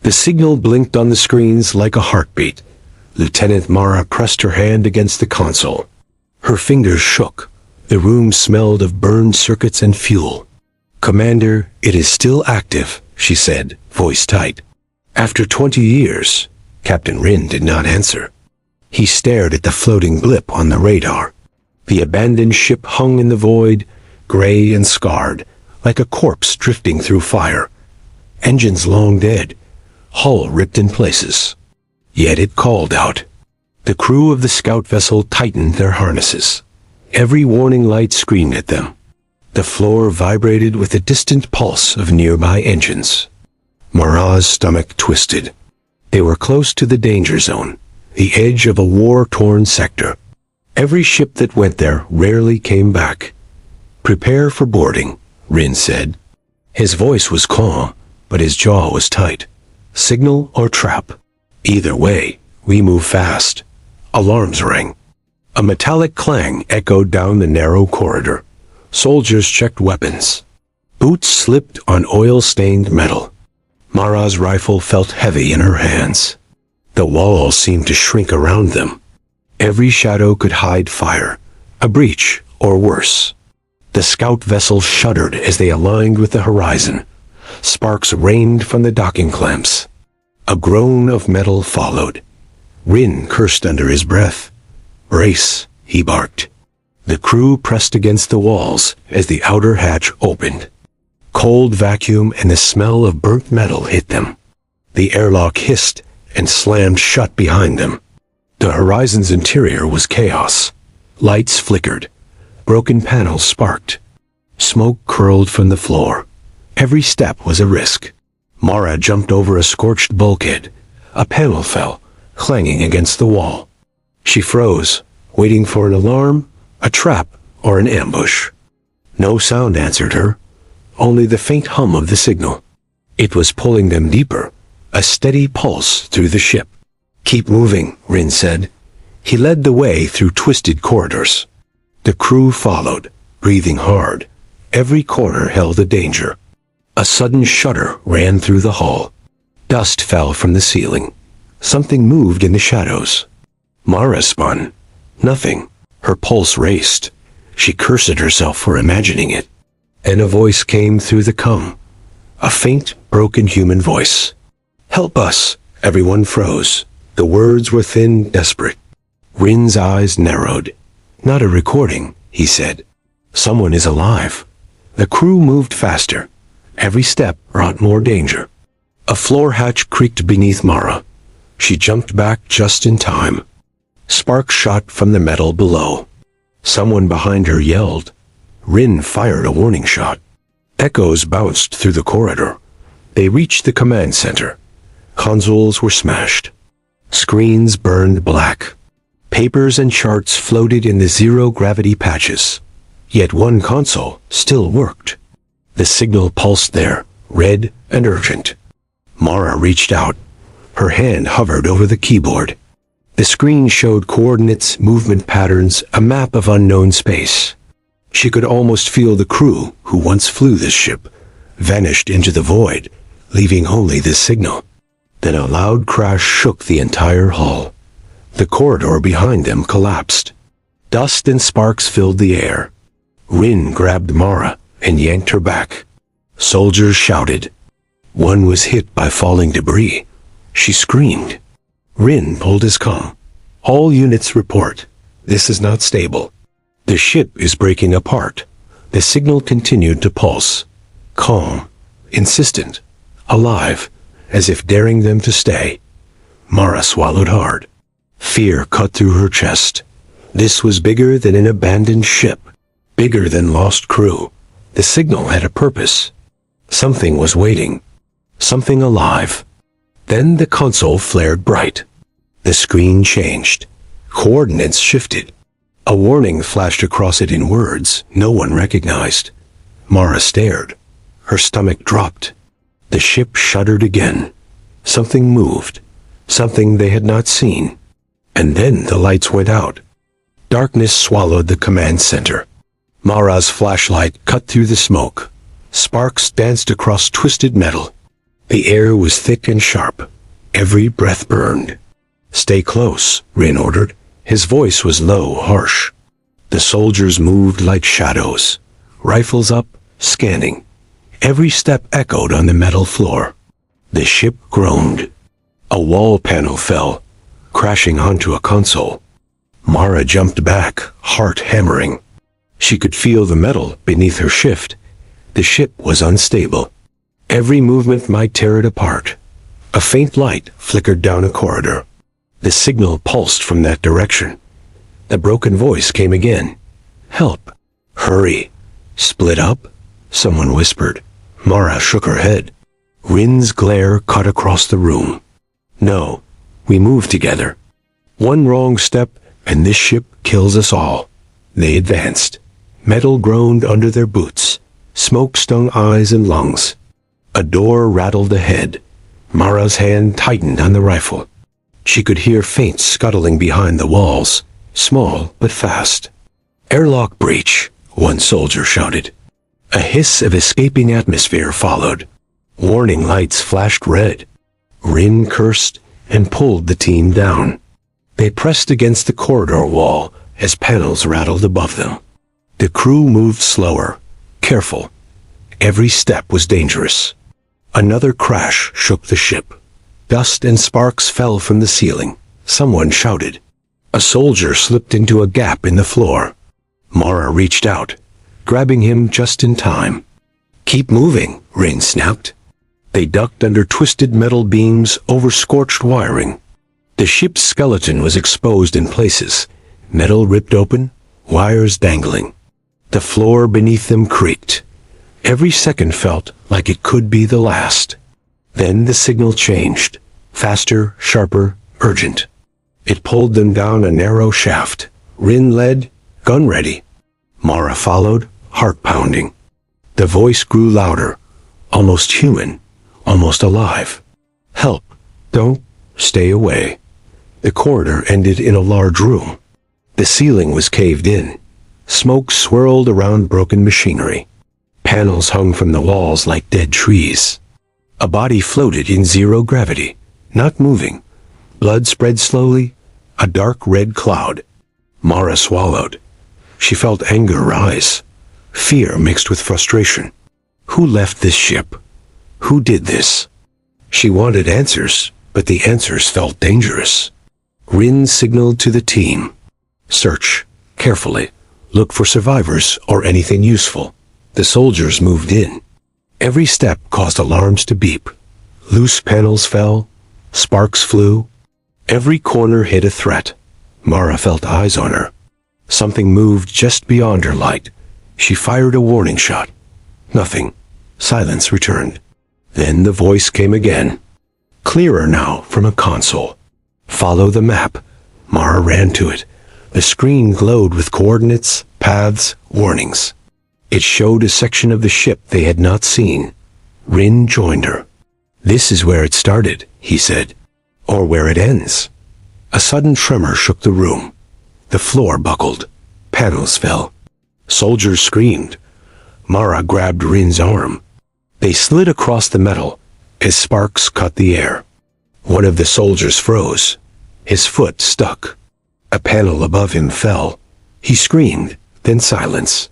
The signal blinked on the screens like a heartbeat. Lieutenant Mara pressed her hand against the console. Her fingers shook. The room smelled of burned circuits and fuel. "Commander, it is still active," she said, voice tight. After 20 years, Captain Rin did not answer. He stared at the floating blip on the radar. The abandoned ship hung in the void, gray and scarred, like a corpse drifting through fire. Engines long dead, hull ripped in places. Yet it called out. The crew of the scout vessel tightened their harnesses. Every warning light screamed at them. The floor vibrated with the distant pulse of nearby engines. Mara's stomach twisted. They were close to the danger zone, the edge of a war-torn sector. Every ship that went there rarely came back. "Prepare for boarding," Rin said. His voice was calm, but his jaw was tight. "Signal or trap? Either way, we move fast." Alarms rang. A metallic clang echoed down the narrow corridor. Soldiers checked weapons. Boots slipped on oil-stained metal. Mara's rifle felt heavy in her hands. The walls seemed to shrink around them. Every shadow could hide fire, a breach, or worse. The scout vessel shuddered as they aligned with the horizon. Sparks rained from the docking clamps. A groan of metal followed. Rin cursed under his breath. "Brace," he barked. The crew pressed against the walls as the outer hatch opened. Cold vacuum and the smell of burnt metal hit them. The airlock hissed and slammed shut behind them. The horizon's interior was chaos. Lights flickered. Broken panels sparked. Smoke curled from the floor. Every step was a risk. Mara jumped over a scorched bulkhead. A panel fell, clanging against the wall. She froze, waiting for an alarm, a trap, or an ambush. No sound answered her, only the faint hum of the signal. It was pulling them deeper, a steady pulse through the ship. "Keep moving," Rin said. He led the way through twisted corridors. The crew followed, breathing hard. Every corner held a danger. A sudden shudder ran through the hull. Dust fell from the ceiling. Something moved in the shadows. Mara spun. Nothing. Her pulse raced. She cursed herself for imagining it. And a voice came through the comm. A faint, broken human voice. "Help us!" Everyone froze. The words were thin, desperate. Rin's eyes narrowed. "Not a recording," he said. "Someone is alive." The crew moved faster. Every step brought more danger. A floor hatch creaked beneath Mara. She jumped back just in time. Sparks shot from the metal below. Someone behind her yelled. Rin fired a warning shot. Echoes bounced through the corridor. They reached the command center. Consoles were smashed. Screens burned black. Papers and charts floated in the zero-gravity patches. Yet one console still worked. The signal pulsed there, red and urgent. Mara reached out. Her hand hovered over the keyboard. The screen showed coordinates, movement patterns, a map of unknown space. She could almost feel the crew, who once flew this ship, vanished into the void, leaving only this signal. Then a loud crash shook the entire hull. The corridor behind them collapsed. Dust and sparks filled the air. Rin grabbed Mara and yanked her back. Soldiers shouted. One was hit by falling debris. She screamed. Rin pulled his comm. "All units report. This is not stable. The ship is breaking apart." The signal continued to pulse. Calm, insistent, alive, as if daring them to stay. Mara swallowed hard. Fear cut through her chest. This was bigger than an abandoned ship. Bigger than lost crew. The signal had a purpose. Something was waiting. Something alive. Then the console flared bright. The screen changed. Coordinates shifted. A warning flashed across it in words no one recognized. Mara stared. Her stomach dropped. The ship shuddered again. Something moved. Something they had not seen. And then the lights went out. Darkness swallowed the command center. Mara's flashlight cut through the smoke. Sparks danced across twisted metal. The air was thick and sharp. Every breath burned. "Stay close," Rin ordered. His voice was low, harsh. The soldiers moved like shadows, rifles up, scanning. Every step echoed on the metal floor. The ship groaned. A wall panel fell, crashing onto a console. Mara jumped back, heart hammering. She could feel the metal beneath her shift. The ship was unstable. Every movement might tear it apart. A faint light flickered down a corridor. The signal pulsed from that direction. The broken voice came again. "Help! Hurry! Split up?" someone whispered. Mara shook her head. Rin's glare cut across the room. "No, we move together. One wrong step, and this ship kills us all." They advanced. Metal groaned under their boots. Smoke stung eyes and lungs. A door rattled ahead. Mara's hand tightened on the rifle. She could hear faint scuttling behind the walls, small but fast. "Airlock breach," one soldier shouted. A hiss of escaping atmosphere followed. Warning lights flashed red. Rin cursed and pulled the team down. They pressed against the corridor wall as panels rattled above them. The crew moved slower, careful. Every step was dangerous. Another crash shook the ship. Dust and sparks fell from the ceiling. Someone shouted. A soldier slipped into a gap in the floor. Mara reached out, grabbing him just in time. "Keep moving," Rin snapped. They ducked under twisted metal beams over scorched wiring. The ship's skeleton was exposed in places, metal ripped open, wires dangling. The floor beneath them creaked. Every second felt like it could be the last. Then the signal changed, faster, sharper, urgent. It pulled them down a narrow shaft. Rin led, gun ready. Mara followed, heart pounding. The voice grew louder, almost human, almost alive. "Help! Don't stay away." The corridor ended in a large room. The ceiling was caved in. Smoke swirled around broken machinery. Panels hung from the walls like dead trees. A body floated in zero gravity, not moving. Blood spread slowly, a dark red cloud. Mara swallowed. She felt anger rise, fear mixed with frustration. Who left this ship? Who did this? She wanted answers, but the answers felt dangerous. Rin signaled to the team. "Search, carefully. Look for survivors or anything useful." The soldiers moved in. Every step caused alarms to beep. Loose panels fell. Sparks flew. Every corner hid a threat. Mara felt eyes on her. Something moved just beyond her light. She fired a warning shot. Nothing. Silence returned. Then the voice came again. Clearer now from a console. "Follow the map." Mara ran to it. The screen glowed with coordinates, paths, warnings. It showed a section of the ship they had not seen. Rin joined her. "This is where it started," he said. "Or where it ends." A sudden tremor shook the room. The floor buckled. Panels fell. Soldiers screamed. Mara grabbed Rin's arm. They slid across the metal as sparks cut the air. One of the soldiers froze. His foot stuck. A panel above him fell. He screamed, then silence.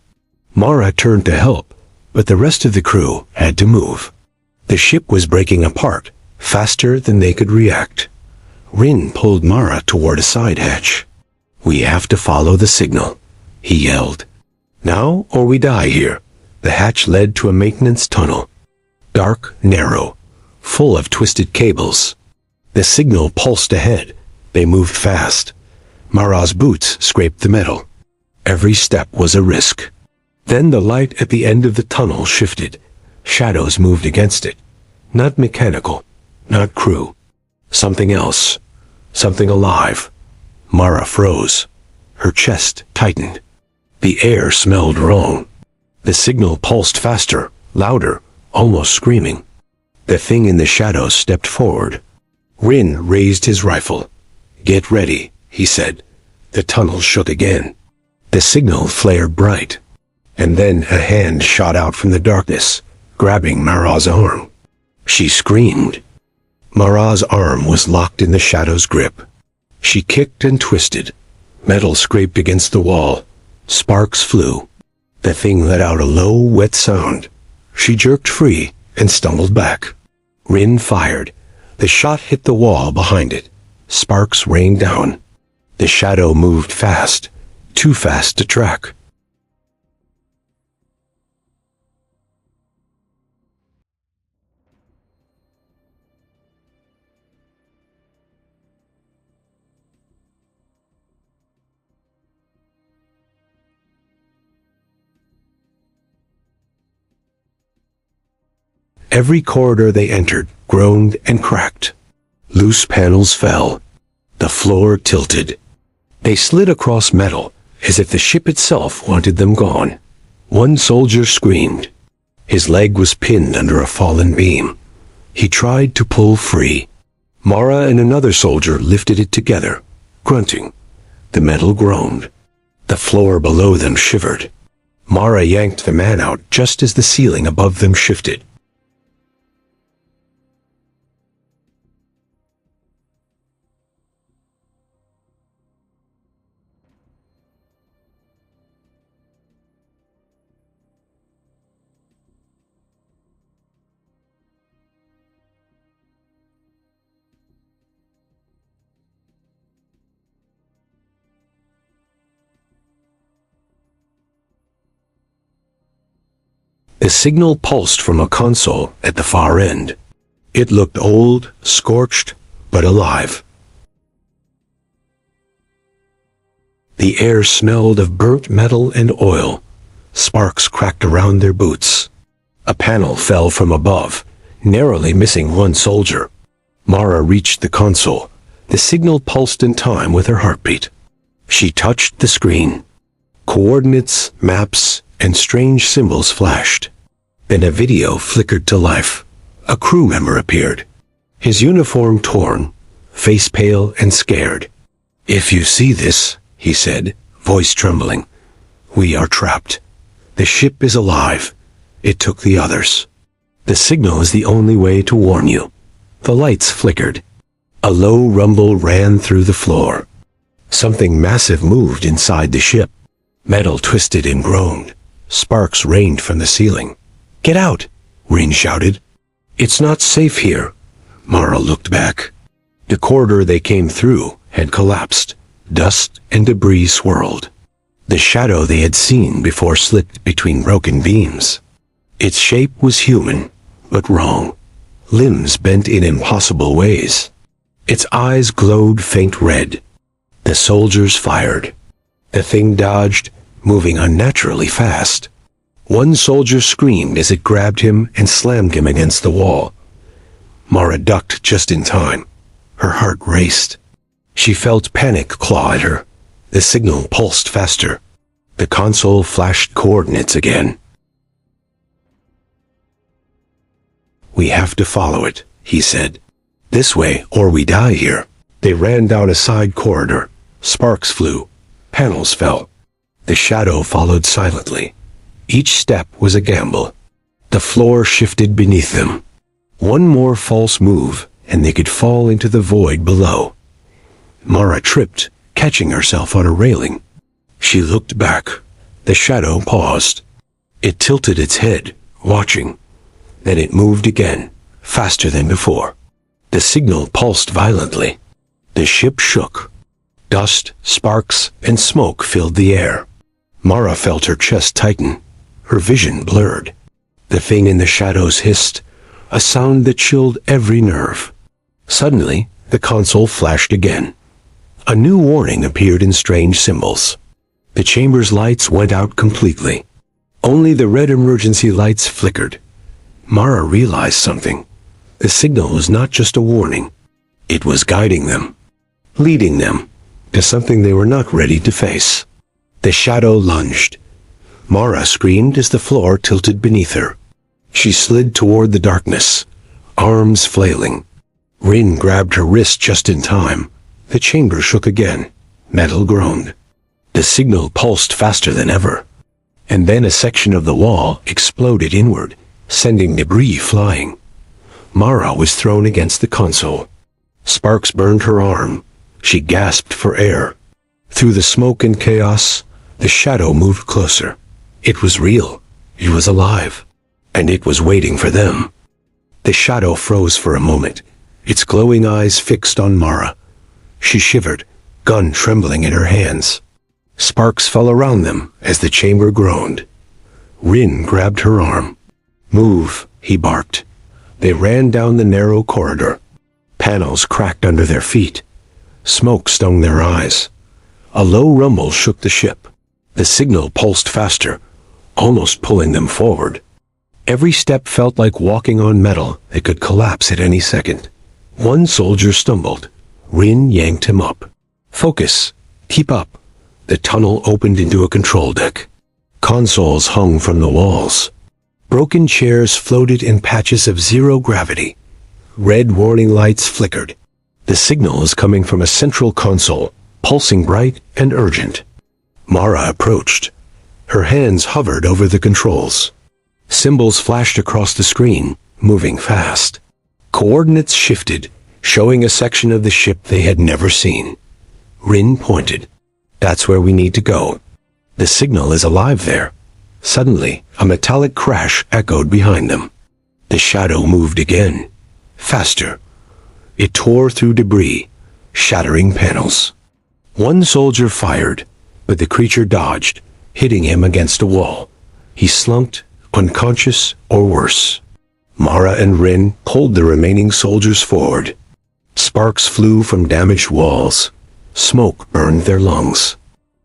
Mara turned to help, but the rest of the crew had to move. The ship was breaking apart, faster than they could react. Rin pulled Mara toward a side hatch. "We have to follow the signal," he yelled. "Now or we die here." The hatch led to a maintenance tunnel. Dark, narrow, full of twisted cables. The signal pulsed ahead. They moved fast. Mara's boots scraped the metal. Every step was a risk. Then the light at the end of the tunnel shifted. Shadows moved against it. Not mechanical, not crew. Something else. Something alive. Mara froze. Her chest tightened. The air smelled wrong. The signal pulsed faster, louder, almost screaming. The thing in the shadows stepped forward. Rin raised his rifle. "Get ready," he said. The tunnel shook again. The signal flared bright. And then a hand shot out from the darkness, grabbing Mara's arm. She screamed. Mara's arm was locked in the shadow's grip. She kicked and twisted. Metal scraped against the wall. Sparks flew. The thing let out a low, wet sound. She jerked free and stumbled back. Rin fired. The shot hit the wall behind it. Sparks rained down. The shadow moved fast, too fast to track. Every corridor they entered groaned and cracked. Loose panels fell. The floor tilted. They slid across metal, as if the ship itself wanted them gone. One soldier screamed. His leg was pinned under a fallen beam. He tried to pull free. Mara and another soldier lifted it together, grunting. The metal groaned. The floor below them shivered. Mara yanked the man out just as the ceiling above them shifted. The signal pulsed from a console at the far end. It looked old, scorched, but alive. The air smelled of burnt metal and oil. Sparks cracked around their boots. A panel fell from above, narrowly missing one soldier. Mara reached the console. The signal pulsed in time with her heartbeat. She touched the screen. Coordinates, maps, and strange symbols flashed. Then a video flickered to life. A crew member appeared. His uniform torn, face pale and scared. "If you see this," he said, voice trembling, "we are trapped. The ship is alive. It took the others. The signal is the only way to warn you." The lights flickered. A low rumble ran through the floor. Something massive moved inside the ship. Metal twisted and groaned. Sparks rained from the ceiling. "Get out!" Rin shouted. "It's not safe here." Mara looked back. The corridor they came through had collapsed. Dust and debris swirled. The shadow they had seen before slipped between broken beams. Its shape was human, but wrong. Limbs bent in impossible ways. Its eyes glowed faint red. The soldiers fired. The thing dodged, moving unnaturally fast. One soldier screamed as it grabbed him and slammed him against the wall. Mara ducked just in time. Her heart raced. She felt panic claw at her. The signal pulsed faster. The console flashed coordinates again. "We have to follow it," he said. "This way, or we die here." They ran down a side corridor. Sparks flew. Panels fell. The shadow followed silently. Each step was a gamble. The floor shifted beneath them. One more false move, and they could fall into the void below. Mara tripped, catching herself on a railing. She looked back. The shadow paused. It tilted its head, watching. Then it moved again, faster than before. The signal pulsed violently. The ship shook. Dust, sparks, and smoke filled the air. Mara felt her chest tighten. Her vision blurred. The thing in the shadows hissed, a sound that chilled every nerve. Suddenly, the console flashed again. A new warning appeared in strange symbols. The chamber's lights went out completely. Only the red emergency lights flickered. Mara realized something. The signal was not just a warning. It was guiding them, leading them to something they were not ready to face. The shadow lunged. Mara screamed as the floor tilted beneath her. She slid toward the darkness, arms flailing. Rin grabbed her wrist just in time. The chamber shook again. Metal groaned. The signal pulsed faster than ever. And then a section of the wall exploded inward, sending debris flying. Mara was thrown against the console. Sparks burned her arm. She gasped for air. Through the smoke and chaos, the shadow moved closer. It was real. It was alive. And it was waiting for them. The shadow froze for a moment, its glowing eyes fixed on Mara. She shivered, gun trembling in her hands. Sparks fell around them as the chamber groaned. Rin grabbed her arm. "Move," he barked. They ran down the narrow corridor. Panels cracked under their feet. Smoke stung their eyes. A low rumble shook the ship. The signal pulsed faster, almost pulling them forward. Every step felt like walking on metal that could collapse at any second. One soldier stumbled. Rin yanked him up. "Focus. Keep up." The tunnel opened into a control deck. Consoles hung from the walls. Broken chairs floated in patches of zero gravity. Red warning lights flickered. The signal was coming from a central console, pulsing bright and urgent. Mara approached. Her hands hovered over the controls. Symbols flashed across the screen, moving fast. Coordinates shifted, showing a section of the ship they had never seen. Rin pointed. "That's where we need to go. The signal is alive there." Suddenly, a metallic crash echoed behind them. The shadow moved again, faster. It tore through debris, shattering panels. One soldier fired, but the creature dodged, hitting him against a wall. He slumped, unconscious or worse. Mara and Rin pulled the remaining soldiers forward. Sparks flew from damaged walls. Smoke burned their lungs.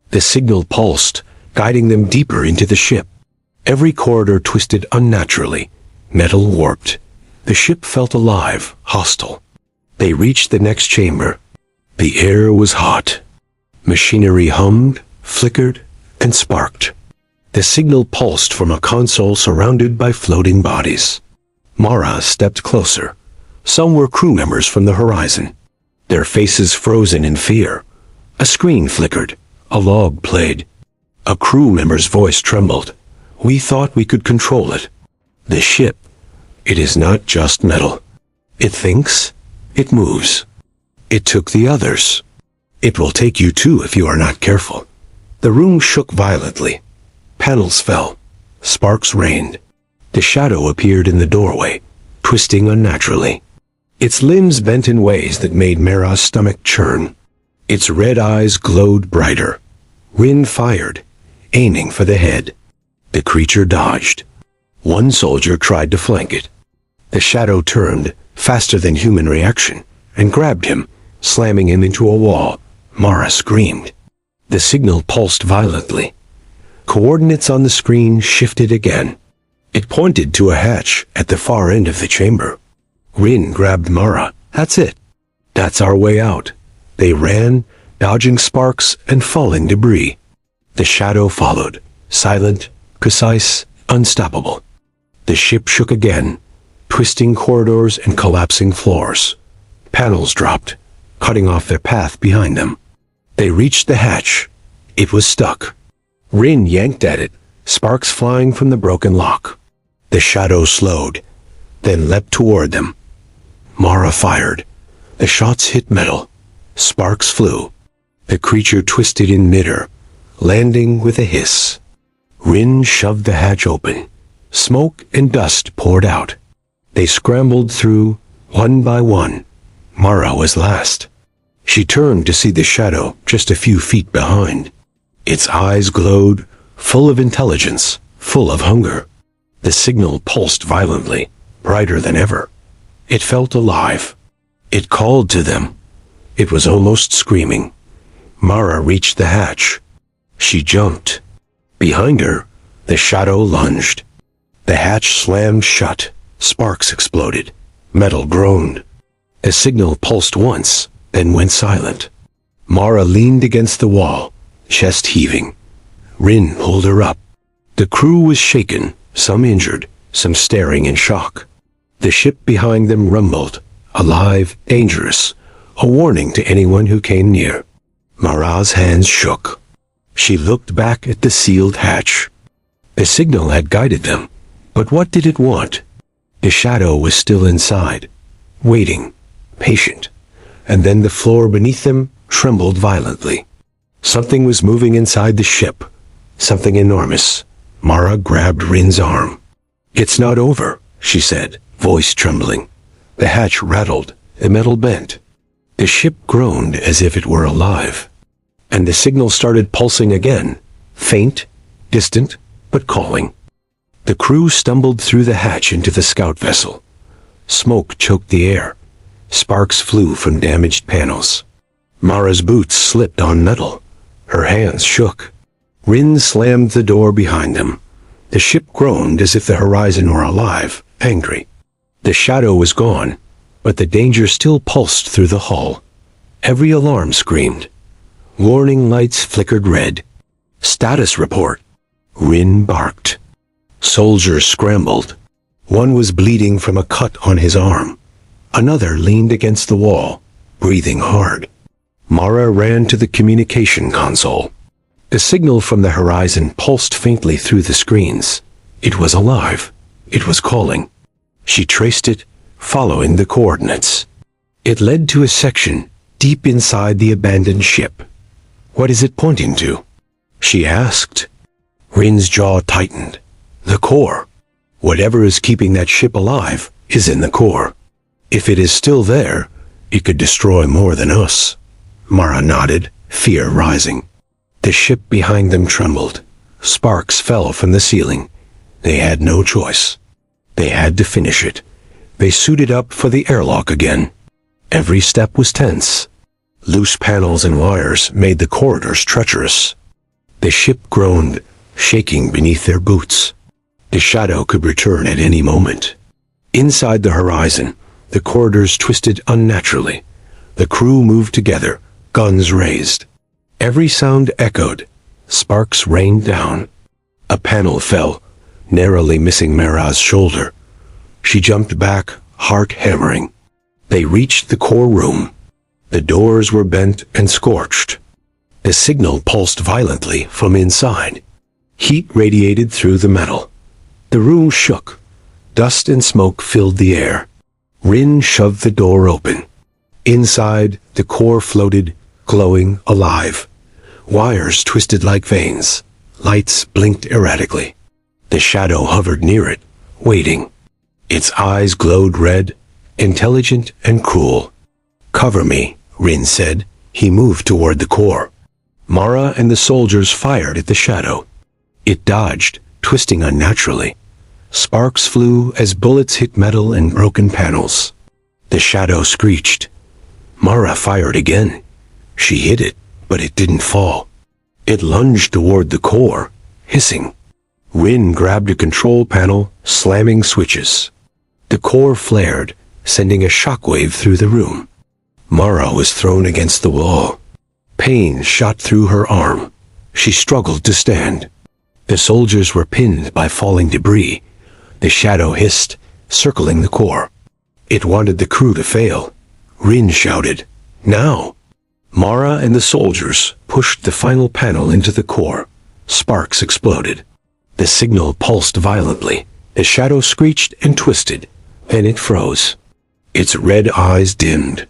The signal pulsed, guiding them deeper into the ship. Every corridor twisted unnaturally. Metal warped. The ship felt alive, hostile. They reached the next chamber. The air was hot. Machinery hummed, flickered, and sparked. The signal pulsed from a console surrounded by floating bodies. Mara stepped closer. Some were crew members from the horizon, their faces frozen in fear. A screen flickered. A log played. A crew member's voice trembled. "We thought we could control it. The ship, it is not just metal. It thinks. It moves. It took the others. It will take you too if you are not careful." The room shook violently. Panels fell. Sparks rained. The shadow appeared in the doorway, twisting unnaturally. Its limbs bent in ways that made Mara's stomach churn. Its red eyes glowed brighter. Rin fired, aiming for the head. The creature dodged. One soldier tried to flank it. The shadow turned, faster than human reaction, and grabbed him, slamming him into a wall. Mara screamed. The signal pulsed violently. Coordinates on the screen shifted again. It pointed to a hatch at the far end of the chamber. Rin grabbed Mara. "That's it. That's our way out." They ran, dodging sparks and falling debris. The shadow followed, silent, precise, unstoppable. The ship shook again, twisting corridors and collapsing floors. Panels dropped, cutting off their path behind them. They reached the hatch. It was stuck. Rin yanked at it, sparks flying from the broken lock. The shadow slowed, then leapt toward them. Mara fired. The shots hit metal. Sparks flew. The creature twisted in midair, landing with a hiss. Rin shoved the hatch open. Smoke and dust poured out. They scrambled through, one by one. Mara was last. She turned to see the shadow just a few feet behind. Its eyes glowed, full of intelligence, full of hunger. The signal pulsed violently, brighter than ever. It felt alive. It called to them. It was almost screaming. Mara reached the hatch. She jumped. Behind her, the shadow lunged. The hatch slammed shut. Sparks exploded. Metal groaned. The signal pulsed once, then went silent. Mara leaned against the wall, chest heaving. Rin pulled her up. The crew was shaken, some injured, some staring in shock. The ship behind them rumbled, alive, dangerous, a warning to anyone who came near. Mara's hands shook. She looked back at the sealed hatch. The signal had guided them, but what did it want? The shadow was still inside, waiting, patient, and then the floor beneath them trembled violently. Something was moving inside the ship, something enormous. Mara grabbed Rin's arm. "It's not over," she said, voice trembling. The hatch rattled, a metal bent. The ship groaned as if it were alive. And the signal started pulsing again, faint, distant, but calling. The crew stumbled through the hatch into the scout vessel. Smoke choked the air. Sparks flew from damaged panels. Mara's boots slipped on metal. Her hands shook. Rin slammed the door behind them. The ship groaned as if the horizon were alive, angry. The shadow was gone, but the danger still pulsed through the hull. Every alarm screamed. Warning lights flickered red. "Status report," Rin barked. Soldiers scrambled. One was bleeding from a cut on his arm. Another leaned against the wall, breathing hard. Mara ran to the communication console. The signal from the horizon pulsed faintly through the screens. It was alive. It was calling. She traced it, following the coordinates. It led to a section deep inside the abandoned ship. "What is it pointing to?" she asked. Rin's jaw tightened. "The core. Whatever is keeping that ship alive is in the core. If it is still there, it could destroy more than us." Mara nodded, fear rising. The ship behind them trembled. Sparks fell from the ceiling. They had no choice. They had to finish it. They suited up for the airlock again. Every step was tense. Loose panels and wires made the corridors treacherous. The ship groaned, shaking beneath their boots. The shadow could return at any moment. Inside the horizon, the corridors twisted unnaturally. The crew moved together, guns raised. Every sound echoed. Sparks rained down. A panel fell, narrowly missing Mara's shoulder. She jumped back, heart hammering. They reached the core room. The doors were bent and scorched. The signal pulsed violently from inside. Heat radiated through the metal. The room shook. Dust and smoke filled the air. Rin shoved the door open. Inside, the core floated, glowing, alive. Wires twisted like veins. Lights blinked erratically. The shadow hovered near it, waiting. Its eyes glowed red, intelligent and cruel. "Cover me," Rin said. He moved toward the core. Mara and the soldiers fired at the shadow. It dodged, twisting unnaturally. Sparks flew as bullets hit metal and broken panels. The shadow screeched. Mara fired again. She hit it, but it didn't fall. It lunged toward the core, hissing. Rin grabbed a control panel, slamming switches. The core flared, sending a shockwave through the room. Mara was thrown against the wall. Pain shot through her arm. She struggled to stand. The soldiers were pinned by falling debris. The shadow hissed, circling the core. It wanted the crew to fail. Rin shouted, "Now!" Mara and the soldiers pushed the final panel into the core. Sparks exploded. The signal pulsed violently. The shadow screeched and twisted. Then it froze. Its red eyes dimmed.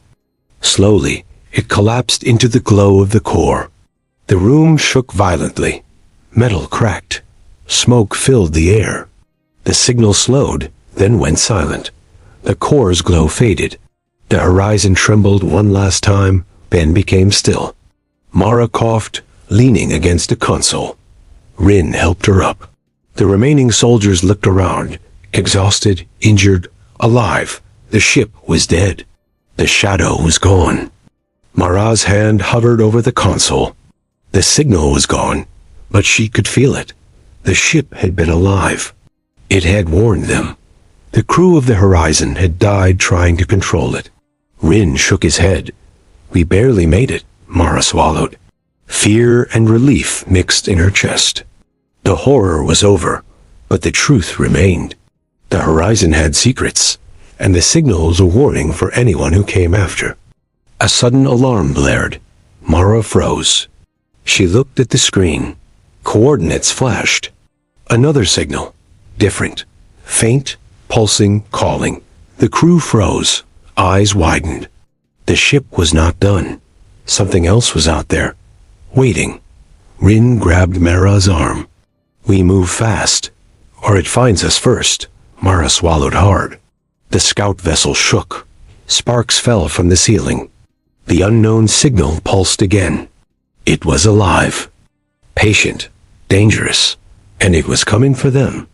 Slowly, it collapsed into the glow of the core. The room shook violently. Metal cracked. Smoke filled the air. The signal slowed, then went silent. The core's glow faded. The horizon trembled one last time, then became still. Mara coughed, leaning against a console. Rin helped her up. The remaining soldiers looked around, exhausted, injured, alive. The ship was dead. The shadow was gone. Mara's hand hovered over the console. The signal was gone, but she could feel it. The ship had been alive. It had warned them. The crew of the Horizon had died trying to control it. Rin shook his head. "We barely made it," Mara swallowed. Fear and relief mixed in her chest. The horror was over, but the truth remained. The Horizon had secrets, and the signal was a warning for anyone who came after. A sudden alarm blared. Mara froze. She looked at the screen. Coordinates flashed. Another signal. Different. Faint, pulsing, calling. The crew froze, eyes widened. The ship was not done. Something else was out there, waiting. Rin grabbed Mara's arm. We move fast, or it finds us first. Mara swallowed hard. The scout vessel shook. Sparks fell from the ceiling. The unknown signal pulsed again. It was alive. Patient, dangerous, and it was coming for them.